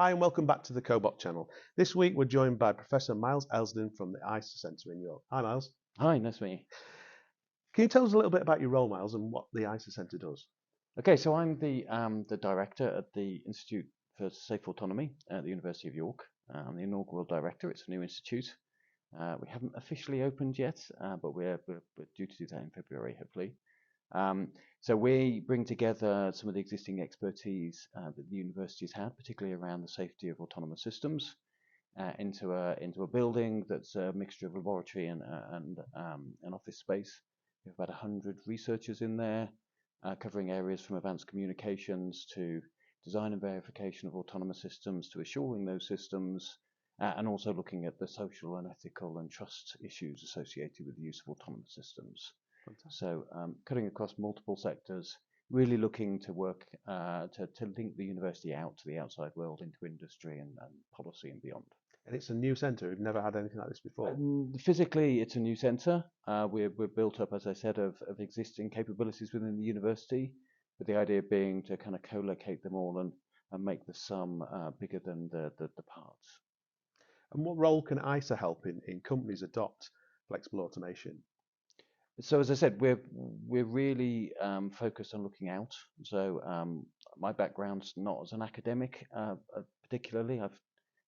Hi and welcome back to the Cobot channel. This week we're joined by Professor Miles Elsden from the ICER Centre in York. Hi Miles. Hi, nice to meet you. Can you tell us a little bit about your role, Miles, and what the ICER Centre does? Okay, so I'm the director at the Institute for Safe Autonomy at the University of York. I'm the inaugural director. It's a new institute. We haven't officially opened yet, but we're due to do that in February, hopefully. So we bring together some of the existing expertise that the universities had, particularly around the safety of autonomous systems, into a building that's a mixture of laboratory and an office space. We have about 100 researchers in there, covering areas from advanced communications to design and verification of autonomous systems to assuring those systems, and also looking at the social and ethical and trust issues associated with the use of autonomous systems. Fantastic. So cutting across multiple sectors, really looking to work to link the university out to the outside world, into industry and policy and beyond. And it's a new centre. We've never had anything like this before. Physically, it's a new centre. We're built up, as I said, of existing capabilities within the university, with the idea being to kind of co-locate them all and make the sum bigger than the parts. And what role can ICER help in companies adopt flexible automation? So as I said, we're really focused on looking out. So my background's not as an academic, particularly. I've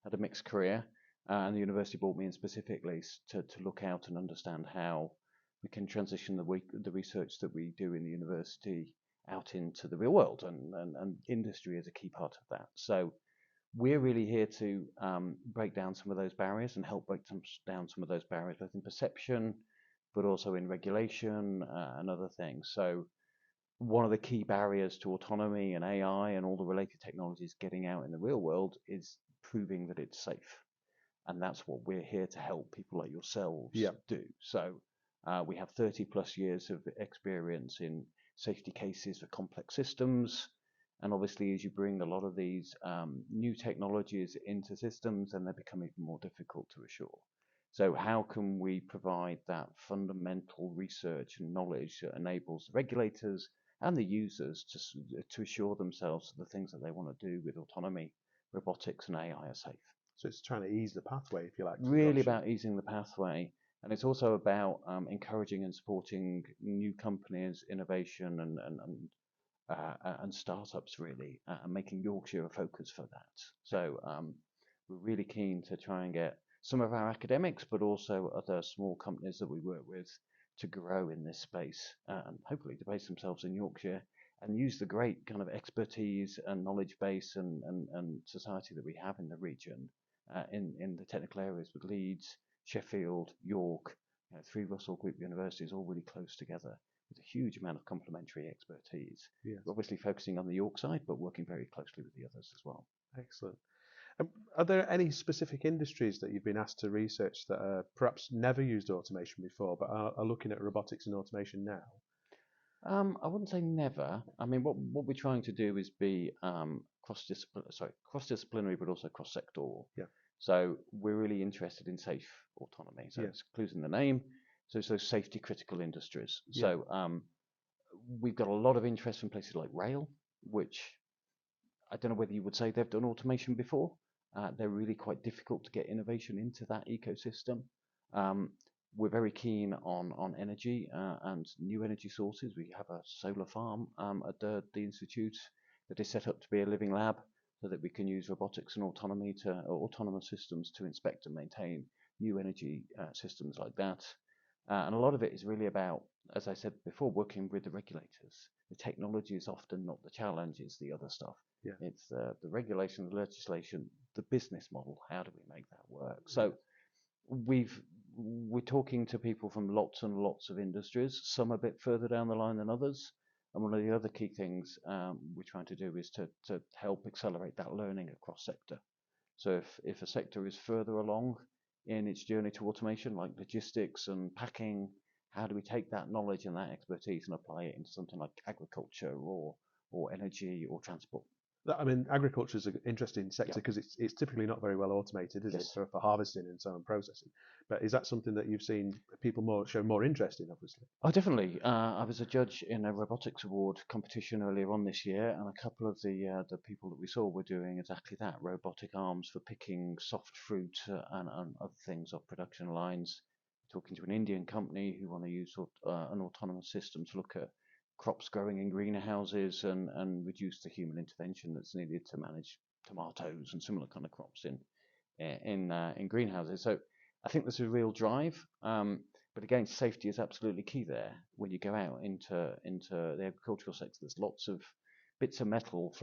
had a mixed career, and the university brought me in specifically to look out and understand how we can transition the research that we do in the university out into the real world, and industry is a key part of that. So we're really here to break down some of those barriers and help break down some of those barriers, both in perception, but also in regulation and other things. So one of the key barriers to autonomy and AI and all the related technologies getting out in the real world is proving that it's safe. And that's what we're here to help people like yourselves do. So we have 30 plus years of experience in safety cases for complex systems. And obviously, as you bring a lot of these new technologies into systems, then they become even more difficult to assure. So how can we provide that fundamental research and knowledge that enables the regulators and the users to assure themselves that the things that they want to do with autonomy, robotics, and AI are safe? So it's trying to ease the pathway, if you like. Really about easing the pathway. And it's also about encouraging and supporting new companies, innovation, and startups, really, and making Yorkshire a focus for that. So we're really keen to try and get some of our academics, but also other small companies that we work with, to grow in this space and hopefully to base themselves in Yorkshire and use the great kind of expertise and knowledge base and society that we have in the region in the technical areas with Leeds, Sheffield, York, three Russell Group universities all really close together with a huge amount of complementary expertise. Yes. We're obviously focusing on the York side, but working very closely with the others as well. Excellent. Are there any specific industries that you've been asked to research that perhaps never used automation before, but are looking at robotics and automation now? I wouldn't say never. I mean, what we're trying to do is be cross-disciplinary, but also cross-sectoral. Yeah. So we're really interested in safe autonomy. So it's clues in the name. So safety critical industries. Yeah. So we've got a lot of interest from places like rail, which I don't know whether you would say they've done automation before. They're really quite difficult to get innovation into that ecosystem. We're very keen on energy and new energy sources. We have a solar farm at the institute that is set up to be a living lab, so that we can use robotics and autonomous systems to inspect and maintain new energy systems like that. And a lot of it is really about, as I said before, working with the regulators. The technology is often not the challenge, it's the other stuff. Yeah. It's the regulation, the legislation, the business model. How do we make that work? So we're talking to people from lots and lots of industries, some a bit further down the line than others. And one of the other key things we're trying to do is to help accelerate that learning across sector. So if a sector is further along in its journey to automation, like logistics and packing, how do we take that knowledge and that expertise and apply it into something like agriculture or energy or transport? I mean, agriculture is an interesting sector Yeah. because it's typically not very well automated, is it, Yes. for harvesting and so on processing? But is that something that you've seen people show more interest in, obviously? Oh, definitely. I was a judge in a robotics award competition earlier on this year, and a couple of the people that we saw were doing exactly that: robotic arms for picking soft fruit and other things off production lines. Talking to an Indian company who want to use an autonomous system to look at crops growing in greenhouses and reduce the human intervention that's needed to manage tomatoes and similar kind of crops in greenhouses. So I think there's a real drive. But again, safety is absolutely key there. When you go out into the agricultural sector, there's lots of bits of metal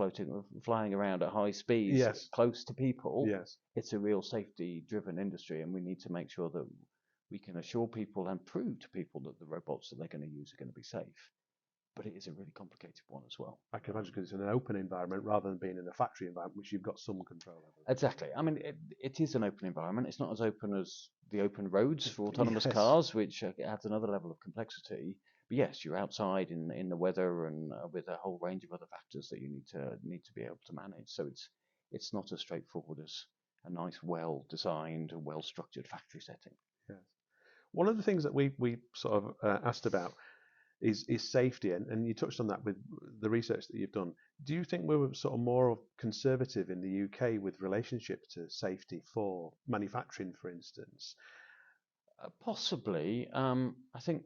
flying around at high speeds, Yes, close to people. yes. It's a real safety-driven industry, and we need to make sure that we can assure people and prove to people that the robots that they're going to use are going to be safe. But it is a really complicated one as well. I can imagine because it's in an open environment rather than being in a factory environment, which you've got some control over. Exactly. I mean, it is an open environment. It's not as open as the open roads for autonomous Yes, cars, which adds another level of complexity. But yes, you're outside in the weather and with a whole range of other factors that you need to be able to manage. So it's not as straightforward as a nice, well designed, well structured factory setting. yes. One of the things that we sort of asked about is safety, and you touched on that with the research that you've done. Do you think we're sort of more conservative in the UK with relationship to safety for manufacturing, for instance? Possibly. I think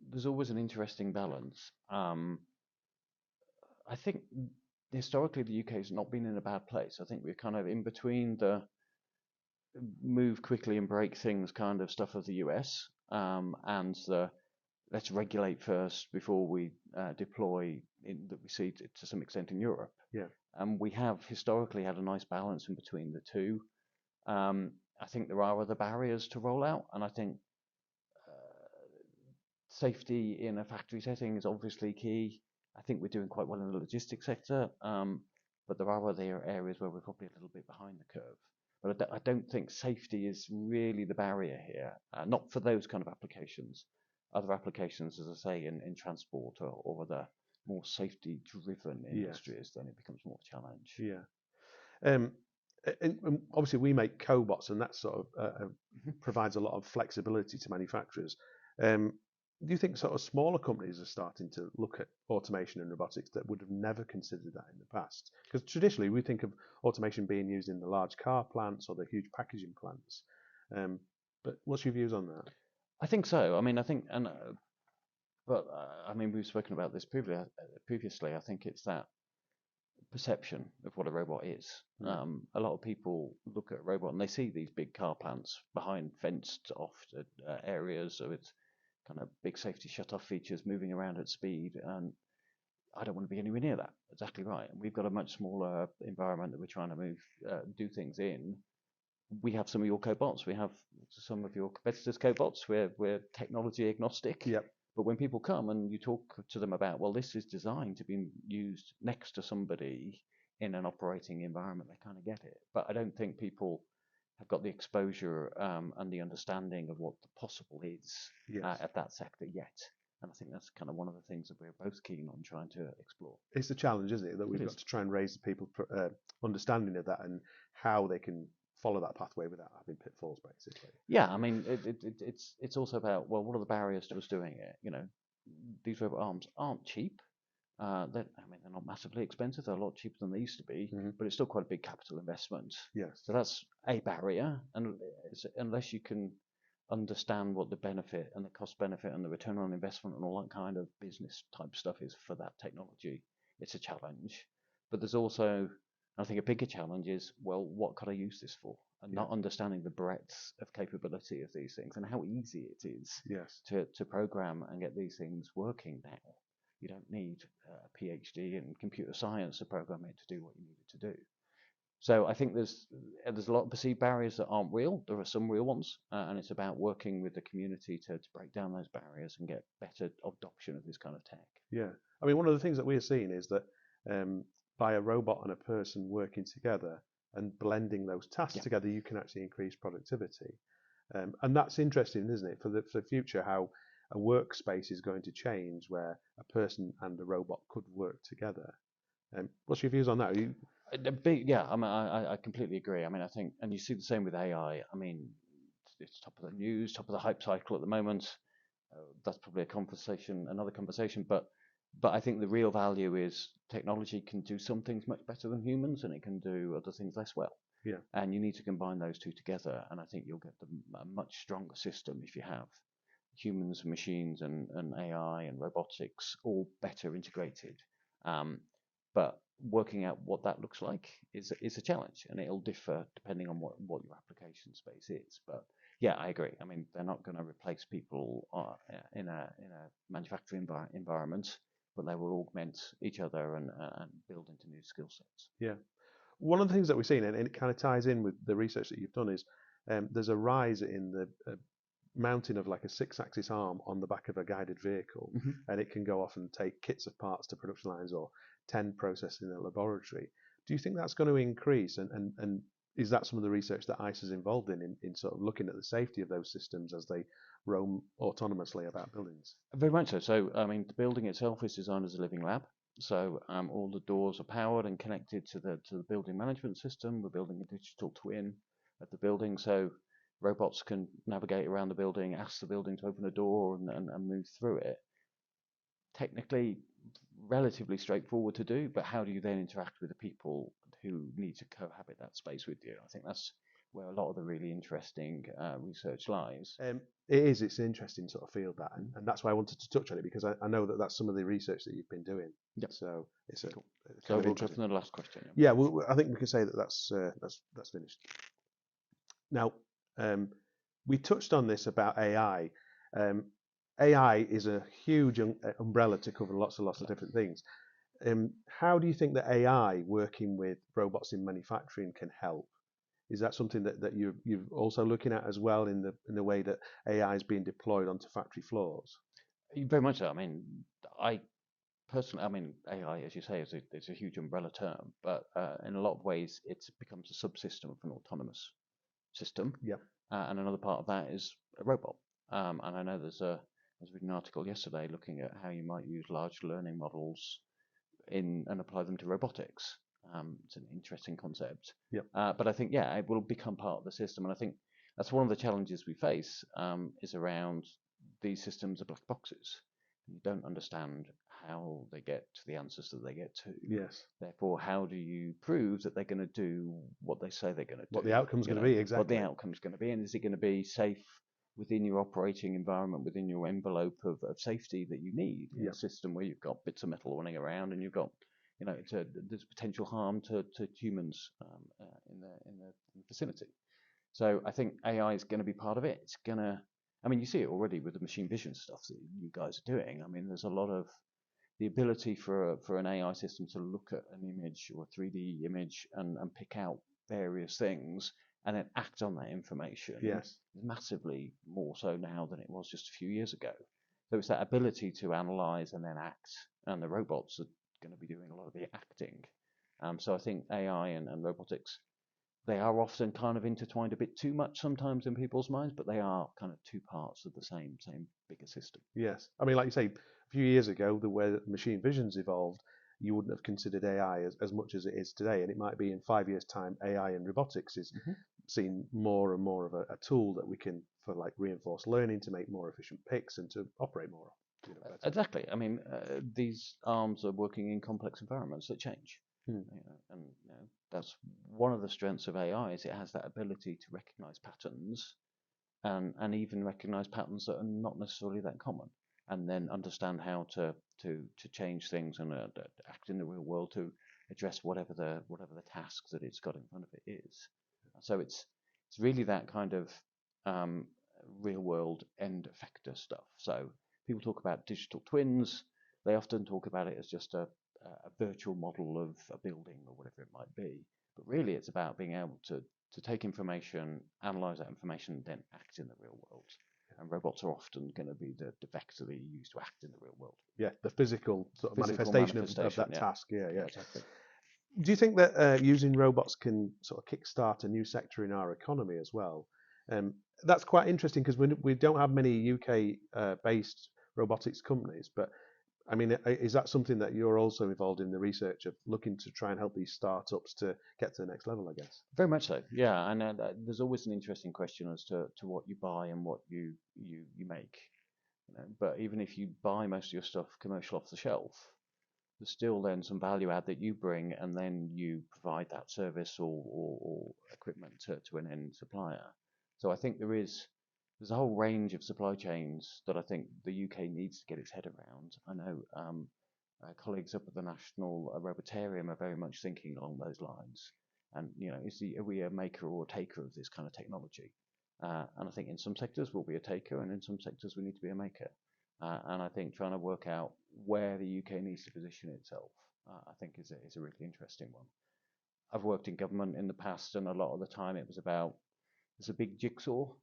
there's always an interesting balance. I think historically the UK has not been in a bad place. I think we're kind of in between the move quickly and break things kind of stuff of the US and the let's regulate first before we deploy that we see to some extent in Europe. Yeah, And we have historically had a nice balance in between the two. I think there are other barriers to roll out, and I think safety in a factory setting is obviously key. I think we're doing quite well in the logistics sector, but there are other areas where we're probably a little bit behind the curve. But I don't think safety is really the barrier here, not for those kind of applications. Other applications, as I say, in transport or other more safety-driven yes, industries, then it becomes more of a challenge. yeah. Um, and obviously, we make cobots, and that sort of provides a lot of flexibility to manufacturers. Um, do you think sort of smaller companies are starting to look at automation and robotics that would have never considered that in the past? Because traditionally, we think of automation being used in the large car plants or the huge packaging plants. But what's your views on that? I think so. I mean, I think, but I mean, we've spoken about this previously. I think it's that perception of what a robot is. Mm. A lot of people look at a robot and they see these big car plants behind fenced off areas with kind of big safety shut-off features moving around at speed. And I don't want to be anywhere near that. Exactly right. We've got a much smaller environment that we're trying to do things in. We have some of your cobots. We have some of your competitors' cobots. We're technology agnostic. Yep. But when people come and you talk to them about, well, this is designed to be used next to somebody in an operating environment, they kind of get it. But I don't think people have got the exposure and the understanding of what the possible is Yes. at that sector yet. And I think that's kind of one of the things that we're both keen on trying to explore. It's the challenge, isn't it, that we've got to try and raise the people's understanding of that and how they can follow that pathway without having pitfalls, basically. Yeah, I mean, it's also about, well, what are the barriers to us doing it? You know, these robot arms aren't cheap. They're not massively expensive. They're a lot cheaper than they used to be, but it's still quite a big capital investment. Yes. So that's a barrier, and unless you can understand what the benefit and the cost benefit and the return on investment and all that kind of business type stuff is for that technology, it's a challenge. But there's also, I think, a bigger challenge is, well, what could I use this for? And not understanding the breadth of capability of these things and how easy it is Yes. to program and get these things working now. You don't need a PhD in computer science to program it to do what you need it to do. So I think there's a lot of perceived barriers that aren't real. There are some real ones, and it's about working with the community to break down those barriers and get better adoption of this kind of tech. Yeah. I mean, one of the things that we're seeing is that by a robot and a person working together and blending those tasks together, you can actually increase productivity. And that's interesting, isn't it, for the future, how a workspace is going to change where a person and a robot could work together. What's your views on that? Are you, Yeah, I mean, I completely agree. I mean, I think, and you see the same with AI. I mean, it's top of the news, top of the hype cycle at the moment. That's probably another conversation. But I think the real value is technology can do some things much better than humans, and it can do other things less well. yeah, And you need to combine those two together, and I think you'll get a much stronger system if you have humans, machines, and AI and robotics all better integrated. Um, but working out what that looks like is a challenge, and it'll differ depending on what your application space is. But yeah, I agree. I mean, they're not going to replace people in a manufacturing environment, but they will augment each other and build into new skill sets. yeah. One of the things that we've seen, and it kind of ties in with the research that you've done, is there's a rise in the mounting of like a six-axis arm on the back of a guided vehicle, Mm-hmm. and it can go off and take kits of parts to production lines or 10 processes in a laboratory. Do you think that's going to increase? And is that some of the research that ICE is involved in sort of looking at the safety of those systems as they roam autonomously about buildings? Very much so. So, I mean, the building itself is designed as a living lab. So, all the doors are powered and connected to the building management system. We're building a digital twin of the building, so robots can navigate around the building, ask the building to open a door, and move through it. Technically, relatively straightforward to do, but how do you then interact with the people who need to cohabit that space with you? I think that's where a lot of the really interesting research lies. It is. It's an interesting sort of field that, and that's why I wanted to touch on it because I know that that's some of the research that you've been doing. Yep. So it's a Cool. kind So of we'll go interesting. for the last question. Yeah, well, I think we can say that that's finished. Now, we touched on this about AI. Um, AI is a huge umbrella to cover lots and lots of different things. How do you think that AI working with robots in manufacturing can help? Is that something that you're also looking at as well in the way that AI is being deployed onto factory floors? Very much so. I mean, I personally, I mean, AI, as you say, is a huge umbrella term, but in a lot of ways, it becomes a subsystem of an autonomous system. Yeah. And another part of that is a robot. And I know I was reading an article yesterday looking at how you might use large learning models and apply them to robotics. It's an interesting concept. Yep. But I think, yeah, it will become part of the system. And I think that's one of the challenges we face is around these systems are black boxes. You don't understand how they get to the answers that they get to. Yes. Therefore, how do you prove that they're going to do what they say they're going to do? What the outcome's going to be, exactly. What the outcome's going to be, and is it going to be safe within your operating environment, within your envelope of safety that you need in a system where you've got bits of metal running around and you've got, there's potential harm to humans in the vicinity. So I think AI is going to be part of it. It's going to, I mean, you see it already with the machine vision stuff that you guys are doing. I mean, there's a lot of the ability for an AI system to look at an image or a 3D image and pick out various things and then act on that information Yes. is massively more so now than it was just a few years ago. So it's that ability to analyze and then act, and the robots are going to be doing a lot of the acting. So I think AI and robotics, they are often kind of intertwined a bit too much sometimes in people's minds, but they are kind of two parts of the same bigger system. Yes. I mean, like you say, a few years ago, the way that machine vision's evolved, you wouldn't have considered AI as much as it is today. And it might be in 5 years' time, AI and robotics is seen more and more of a tool that we can, for like reinforced learning, to make more efficient picks and to operate more. Better. Exactly. I mean, these arms are working in complex environments that change. And that's one of the strengths of AI is it has that ability to recognize patterns and even recognize patterns that are not necessarily that common, and then understand how to change things and act in the real world to address whatever the task that it's got in front of it is. So it's really that kind of real world end effector stuff. So people talk about digital twins. They often talk about it as just a virtual model of a building or whatever it might be. But really, it's about being able to take information, analyze that information, and then act in the real world. And robots are often going to be the vector that you use to act in the real world. Yeah, the physical sort of manifestation of that task. Yeah, exactly. Do you think that using robots can sort of kickstart a new sector in our economy as well? That's quite interesting because we don't have many UK based robotics companies, but I mean, is that something that you're also involved in the research of looking to try and help these startups to get to the next level, I guess? Very much so, yeah. And there's always an interesting question as to what you buy and what you make. But even if you buy most of your stuff commercial off the shelf, there's still then some value add that you bring, and then you provide that service or equipment to an end supplier. So I think there's a whole range of supply chains that I think the UK needs to get its head around. I know colleagues up at the National Robotarium are very much thinking along those lines. And are we a maker or a taker of this kind of technology? And I think in some sectors we'll be a taker, and in some sectors we need to be a maker. And I think trying to work out where the UK needs to position itself, I think is a really interesting one. I've worked in government in the past, and a lot of the time it was about there's a big jigsaw.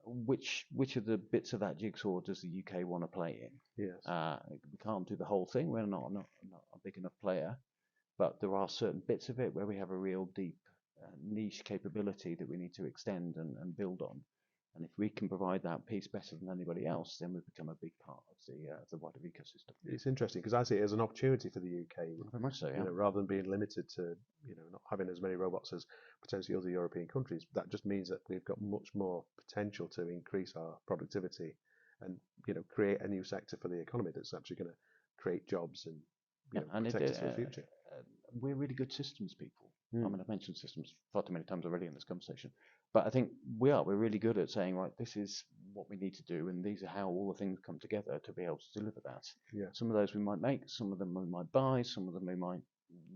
Which of the bits of that jigsaw does the UK want to play in? Yes. We can't do the whole thing. We're not a big enough player, but there are certain bits of it where we have a real deep niche capability that we need to extend and build on. And if we can provide that piece better than anybody else, then we become a big part of the wider ecosystem. It's interesting because I see it as an opportunity for the UK. Very much so, yeah. Rather than being limited to not having as many robots as potentially other European countries, that just means that we've got much more potential to increase our productivity and create a new sector for the economy that's actually going to create jobs and protect us for the future. We're really good systems people. Mm. I mean, I've mentioned systems far too many times already in this conversation, but I think we're really good at saying, right, this is what we need to do, and these are how all the things come together to be able to deliver that. Yeah. Some of those we might make, some of them we might buy, some of them we might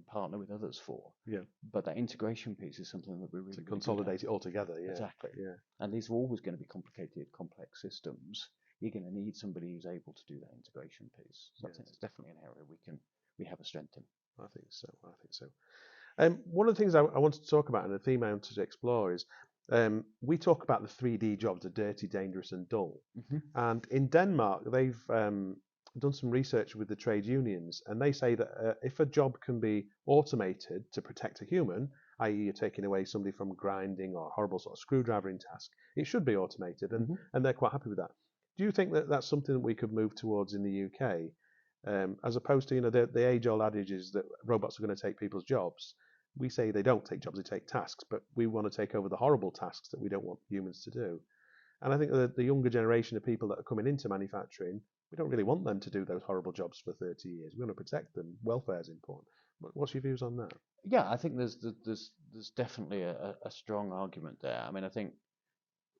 partner with others for. Yeah. But that integration piece is something that we're really to consolidate it all together. Yeah. Exactly. Yeah. And these are always going to be complicated, complex systems. You're going to need somebody who's able to do that integration piece. So I think it's definitely an area we have a strength in. I think so. One of the things I wanted to talk about, and the theme I wanted to explore is we talk about the 3D jobs, the dirty, dangerous, and dull. Mm-hmm. And in Denmark, they've done some research with the trade unions, and they say that if a job can be automated to protect a human, i.e., you're taking away somebody from grinding or horrible sort of screwdrivering task, it should be automated, and they're quite happy with that. Do you think that that's something that we could move towards in the UK? As opposed to the age-old adage is that robots are going to take people's jobs. We say they don't take jobs, they take tasks, but we want to take over the horrible tasks that we don't want humans to do. And I think that the younger generation of people that are coming into manufacturing, we don't really want them to do those horrible jobs for 30 years. We want to protect them. Welfare is important. What's your views on that? Yeah, I think there's definitely a strong argument there. I mean, I think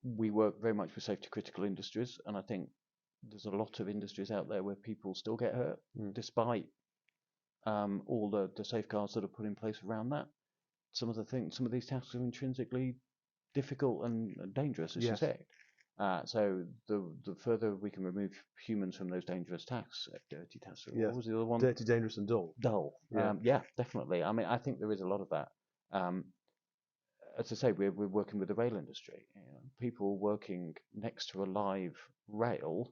we work very much with safety critical industries, and I think there's a lot of industries out there where people still get hurt despite all the safeguards that are put in place around that. Some of these tasks are intrinsically difficult and dangerous, as you said. So the further we can remove humans from those dangerous tasks, dirty tasks. What was the other one? Dirty, dangerous, and dull. Dull. Yeah, definitely. I mean, I think there is a lot of that. As I say, we're working with the rail industry. People working next to a live rail,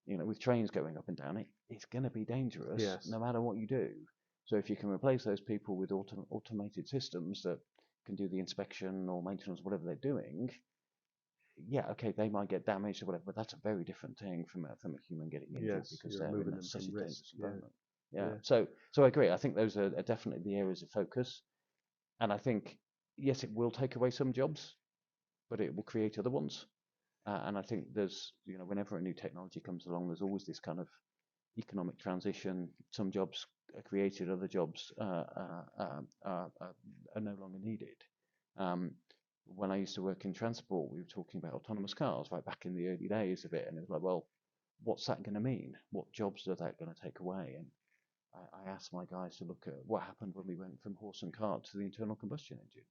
with trains going up and down, it's going to be dangerous no matter what you do. So if you can replace those people with automated systems that can do the inspection or maintenance, whatever they're doing, okay, they might get damaged or whatever, but that's a very different thing from a human getting injured because they're in that such a dangerous environment. So I agree. I think those are definitely the areas of focus, and I think yes, it will take away some jobs, but it will create other ones. And I think there's whenever a new technology comes along, there's always this kind of economic transition. Some jobs are created, other jobs are no longer needed. When I used to work in transport, we were talking about autonomous cars right back in the early days of it, and it was like, well, what's that going to mean? What jobs are that going to take away? And I asked my guys to look at what happened when we went from horse and cart to the internal combustion engine.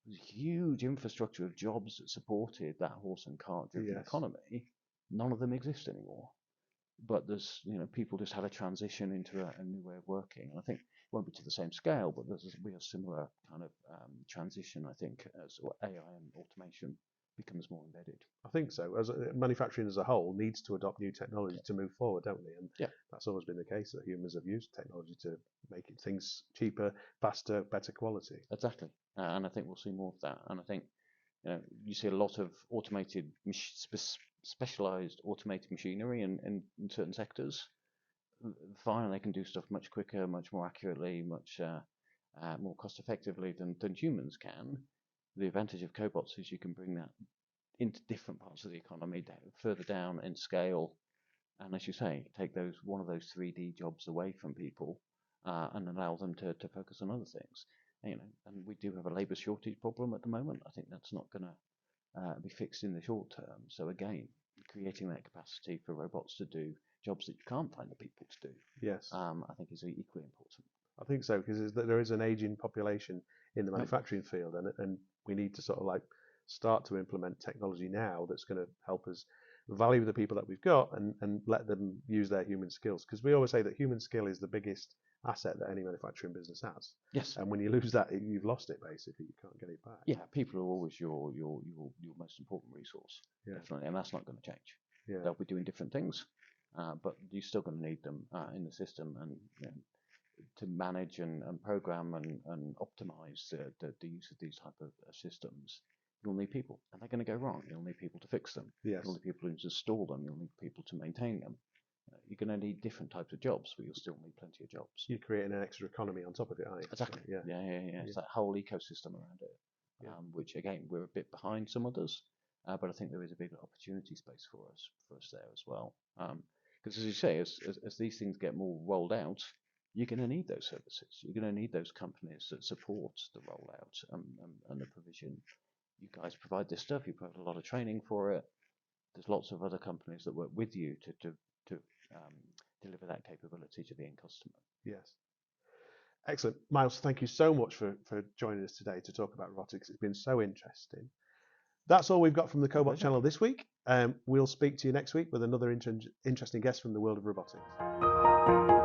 There's a huge infrastructure of jobs that supported that horse and cart driven economy. None of them exist anymore. But there's, people just had a transition into a new way of working. And I think it won't be to the same scale, but there's a similar kind of transition, I think, as AI and automation becomes more embedded. I think so. As manufacturing as a whole needs to adopt new technology to move forward, don't they? And that's always been the case, that humans have used technology to make things cheaper, faster, better quality. Exactly. And I think we'll see more of that. And I think you see a lot of automated, specialized automated machinery in certain sectors. fine, and they can do stuff much quicker, much more accurately, much more cost effectively than humans can. The advantage of cobots is you can bring that into different parts of the economy, further down in scale, and as you say, take one of those 3D jobs away from people and allow them to focus on other things. And we do have a labour shortage problem at the moment. I think that's not going to be fixed in the short term. So again, creating that capacity for robots to do jobs that you can't find the people to do, Yes, I think is equally important. I think so, because there is an aging population in the Yep. manufacturing field, and we need to sort of like start to implement technology now that's going to help us value the people that we've got and let them use their human skills. Because we always say that human skill is the biggest asset that any manufacturing business has. Yes. And when you lose that, you've lost it basically. You can't get it back. Yeah, people are always your most important resource, Yeah. definitely, and that's not going to change. Yeah. They'll be doing different things, but you're still going to need them in the system and to manage and program and optimize the use of these type of systems. You'll need people, and they're going to go wrong. You'll need people to fix them. Yes. You'll need people to install them. You'll need people to maintain them. You're going to need different types of jobs, but you'll still need plenty of jobs. You're creating an extra economy on top of it, aren't you? Exactly. Yeah. It's that whole ecosystem around it, which again we're a bit behind some others, but I think there is a big opportunity space for us there as well. Because as you say, as these things get more rolled out, you're going to need those services. You're going to need those companies that support the rollout and the provision. You guys provide this stuff. You provide a lot of training for it. There's lots of other companies that work with you to deliver that capability to the end customer. Yes. Excellent. Miles, thank you so much for joining us today to talk about robotics. It's been so interesting. That's all we've got from the Cobot channel this week. We'll speak to you next week with another interesting guest from the world of robotics.